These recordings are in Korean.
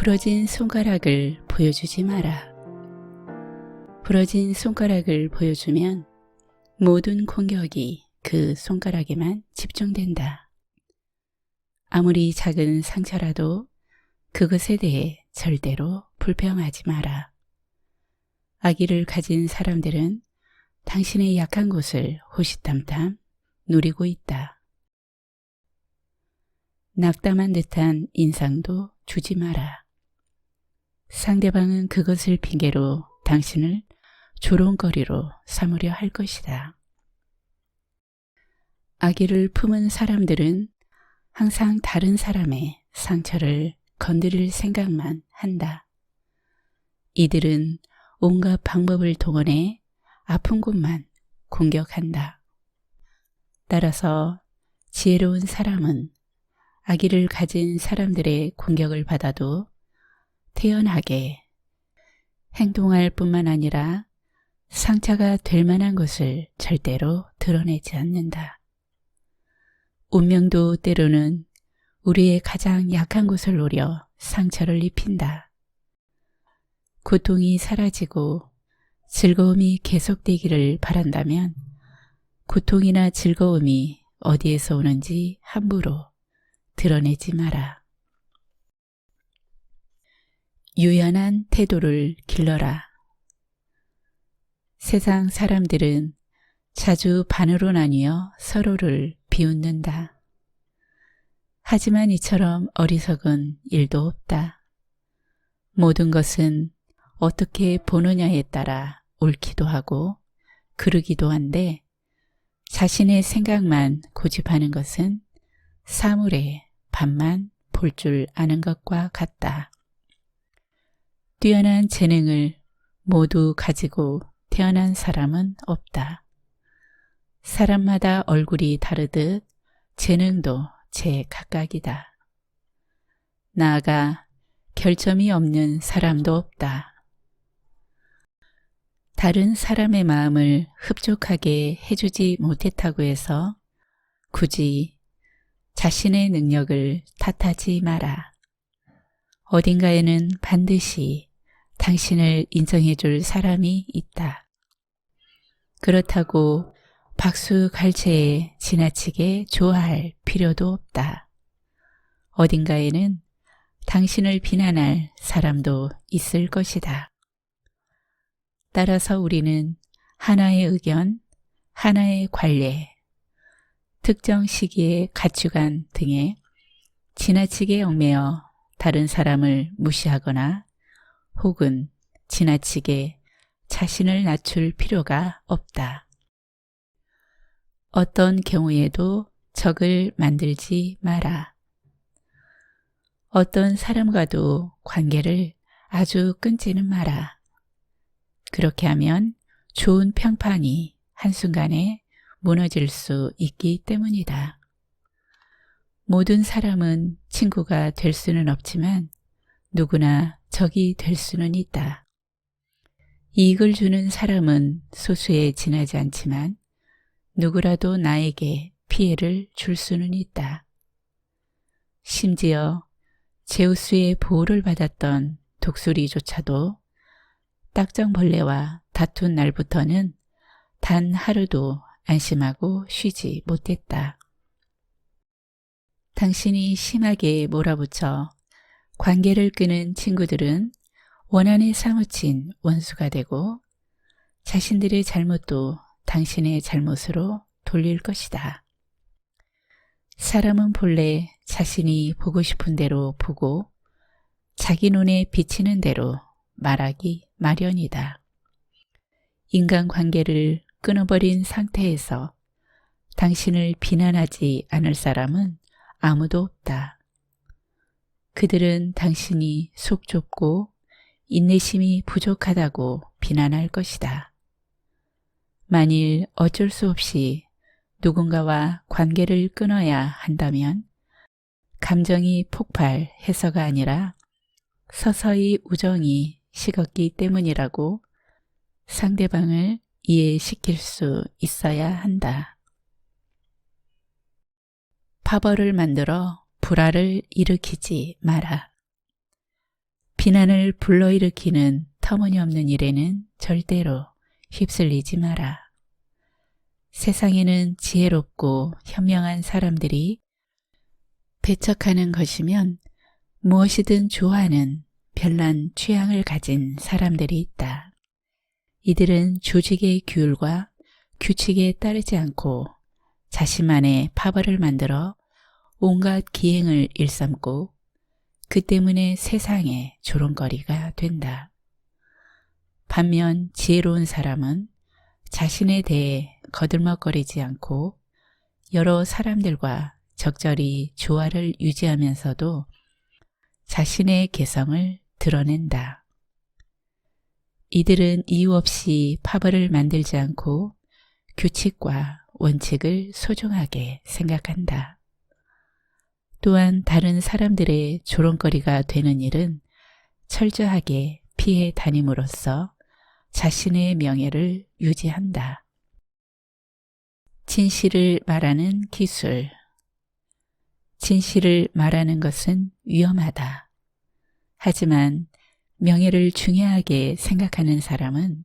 부러진 손가락을 보여주지 마라. 부러진 손가락을 보여주면 모든 공격이 그 손가락에만 집중된다. 아무리 작은 상처라도 그것에 대해 절대로 불평하지 마라. 악의를 가진 사람들은 당신의 약한 곳을 호시탐탐 노리고 있다. 낙담한 듯한 인상도 주지 마라. 상대방은 그것을 핑계로 당신을 조롱거리로 삼으려 할 것이다. 악의를 품은 사람들은 항상 다른 사람의 상처를 건드릴 생각만 한다. 이들은 온갖 방법을 동원해 아픈 곳만 공격한다. 따라서 지혜로운 사람은 악의를 가진 사람들의 공격을 받아도 태연하게 행동할 뿐만 아니라 상처가 될 만한 것을 절대로 드러내지 않는다. 운명도 때로는 우리의 가장 약한 곳을 노려 상처를 입힌다. 고통이 사라지고 즐거움이 계속되기를 바란다면 고통이나 즐거움이 어디에서 오는지 함부로 드러내지 마라. 유연한 태도를 길러라. 세상 사람들은 자주 반으로 나뉘어 서로를 비웃는다. 하지만 이처럼 어리석은 일도 없다. 모든 것은 어떻게 보느냐에 따라 옳기도 하고 그르기도 한데 자신의 생각만 고집하는 것은 사물의 반만 볼 줄 아는 것과 같다. 뛰어난 재능을 모두 가지고 태어난 사람은 없다. 사람마다 얼굴이 다르듯 재능도 제각각이다. 나아가 결점이 없는 사람도 없다. 다른 사람의 마음을 흡족하게 해주지 못했다고 해서 굳이 자신의 능력을 탓하지 마라. 어딘가에는 반드시 당신을 인정해줄 사람이 있다. 그렇다고 박수갈채에 지나치게 좋아할 필요도 없다. 어딘가에는 당신을 비난할 사람도 있을 것이다. 따라서 우리는 하나의 의견, 하나의 관례, 특정 시기의 가치관 등에 지나치게 얽매여 다른 사람을 무시하거나 혹은 지나치게 자신을 낮출 필요가 없다. 어떤 경우에도 적을 만들지 마라. 어떤 사람과도 관계를 아주 끊지는 마라. 그렇게 하면 좋은 평판이 한순간에 무너질 수 있기 때문이다. 모든 사람은 친구가 될 수는 없지만 누구나 적이 될 수는 있다. 이익을 주는 사람은 소수에 지나지 않지만 누구라도 나에게 피해를 줄 수는 있다. 심지어 제우스의 보호를 받았던 독수리조차도 딱정벌레와 다툰 날부터는 단 하루도 안심하고 쉬지 못했다. 당신이 심하게 몰아붙여 관계를 끄는 친구들은 원한에 사무친 원수가 되고 자신들의 잘못도 당신의 잘못으로 돌릴 것이다. 사람은 본래 자신이 보고 싶은 대로 보고 자기 눈에 비치는 대로 말하기 마련이다. 인간관계를 끊어버린 상태에서 당신을 비난하지 않을 사람은 아무도 없다. 그들은 당신이 속 좁고 인내심이 부족하다고 비난할 것이다. 만일 어쩔 수 없이 누군가와 관계를 끊어야 한다면 감정이 폭발해서가 아니라 서서히 우정이 식었기 때문이라고 상대방을 이해시킬 수 있어야 한다. 파벌을 만들어 불화를 일으키지 마라. 비난을 불러일으키는 터무니없는 일에는 절대로 휩쓸리지 마라. 세상에는 지혜롭고 현명한 사람들이 배척하는 것이면 무엇이든 좋아하는 별난 취향을 가진 사람들이 있다. 이들은 조직의 규율과 규칙에 따르지 않고 자신만의 파벌을 만들어 온갖 기행을 일삼고 그 때문에 세상에 조롱거리가 된다. 반면 지혜로운 사람은 자신에 대해 거들먹거리지 않고 여러 사람들과 적절히 조화를 유지하면서도 자신의 개성을 드러낸다. 이들은 이유 없이 파벌을 만들지 않고 규칙과 원칙을 소중하게 생각한다. 또한 다른 사람들의 조롱거리가 되는 일은 철저하게 피해 다님으로써 자신의 명예를 유지한다. 진실을 말하는 기술. 진실을 말하는 것은 위험하다. 하지만 명예를 중요하게 생각하는 사람은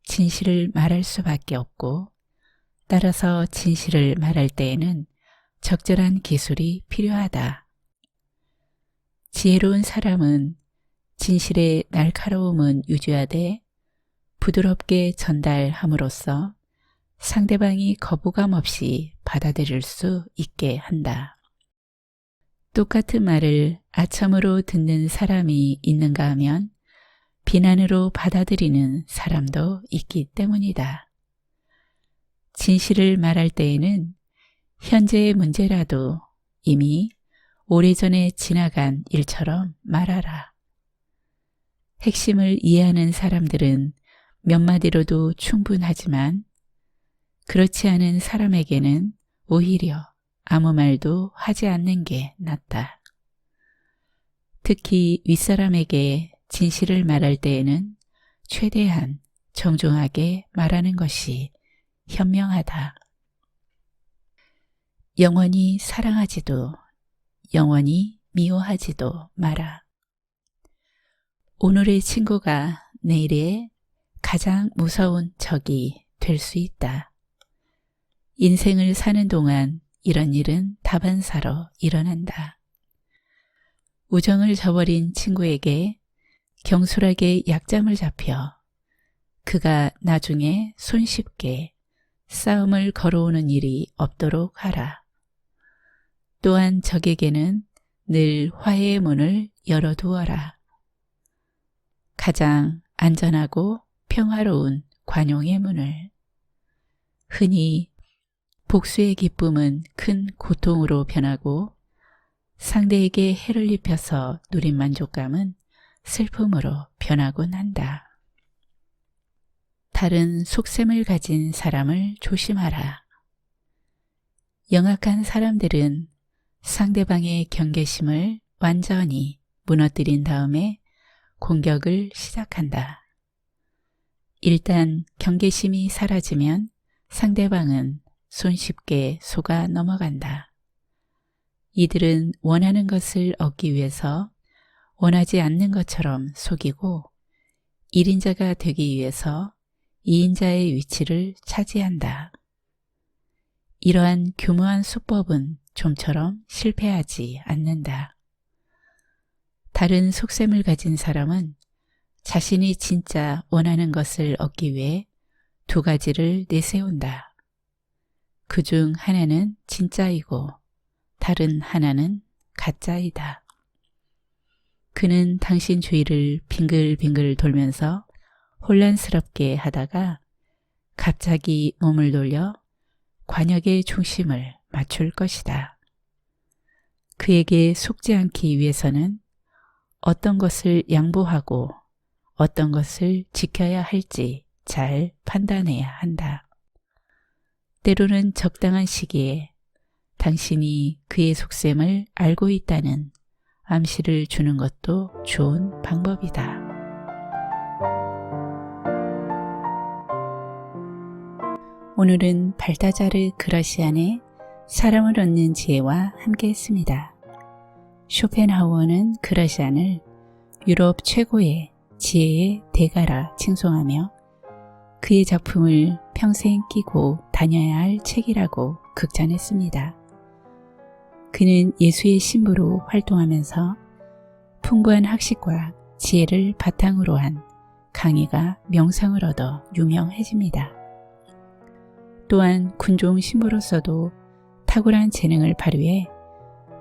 진실을 말할 수밖에 없고, 따라서 진실을 말할 때에는 적절한 기술이 필요하다. 지혜로운 사람은 진실의 날카로움은 유지하되 부드럽게 전달함으로써 상대방이 거부감 없이 받아들일 수 있게 한다. 똑같은 말을 아첨으로 듣는 사람이 있는가 하면 비난으로 받아들이는 사람도 있기 때문이다. 진실을 말할 때에는 현재의 문제라도 이미 오래전에 지나간 일처럼 말하라. 핵심을 이해하는 사람들은 몇 마디로도 충분하지만 그렇지 않은 사람에게는 오히려 아무 말도 하지 않는 게 낫다. 특히 윗사람에게 진실을 말할 때에는 최대한 정중하게 말하는 것이 현명하다. 영원히 사랑하지도 영원히 미워하지도 마라. 오늘의 친구가 내일의 가장 무서운 적이 될 수 있다. 인생을 사는 동안 이런 일은 다반사로 일어난다. 우정을 저버린 친구에게 경솔하게 약점을 잡혀 그가 나중에 손쉽게 싸움을 걸어오는 일이 없도록 하라. 또한 적에게는 늘 화해의 문을 열어두어라. 가장 안전하고 평화로운 관용의 문을. 흔히 복수의 기쁨은 큰 고통으로 변하고 상대에게 해를 입혀서 누린 만족감은 슬픔으로 변하곤 한다. 다른 속셈을 가진 사람을 조심하라. 영악한 사람들은 상대방의 경계심을 완전히 무너뜨린 다음에 공격을 시작한다. 일단 경계심이 사라지면 상대방은 손쉽게 속아 넘어간다. 이들은 원하는 것을 얻기 위해서 원하지 않는 것처럼 속이고 1인자가 되기 위해서 2인자의 위치를 차지한다. 이러한 교묘한 수법은 좀처럼 실패하지 않는다. 다른 속셈을 가진 사람은 자신이 진짜 원하는 것을 얻기 위해 두 가지를 내세운다. 그중 하나는 진짜이고 다른 하나는 가짜이다. 그는 당신 주위를 빙글빙글 돌면서 혼란스럽게 하다가 갑자기 몸을 돌려 관역의 중심을 맞출 것이다. 그에게 속지 않기 위해서는 어떤 것을 양보하고 어떤 것을 지켜야 할지 잘 판단해야 한다. 때로는 적당한 시기에 당신이 그의 속셈을 알고 있다는 암시를 주는 것도 좋은 방법이다. 오늘은 발다자르 그라시안의 사람을 얻는 지혜와 함께 했습니다. 쇼펜하우어는 그라시안을 유럽 최고의 지혜의 대가라 칭송하며 그의 작품을 평생 끼고 다녀야 할 책이라고 극찬했습니다. 그는 예수의 신부로 활동하면서 풍부한 학식과 지혜를 바탕으로 한 강의가 명성을 얻어 유명해집니다. 또한 군종 신부로서도 탁월한 재능을 발휘해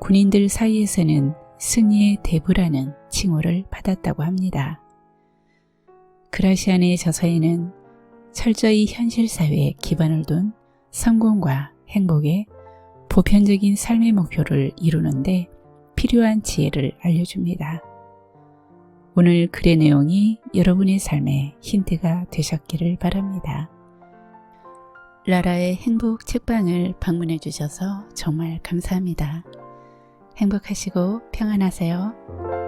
군인들 사이에서는 승리의 대부라는 칭호를 받았다고 합니다. 그라시안의 저서에는 철저히 현실사회에 기반을 둔 성공과 행복의 보편적인 삶의 목표를 이루는데 필요한 지혜를 알려줍니다. 오늘 글의 내용이 여러분의 삶에 힌트가 되셨기를 바랍니다. 라라의 행복 책방을 방문해 주셔서 정말 감사합니다. 행복하시고 평안하세요.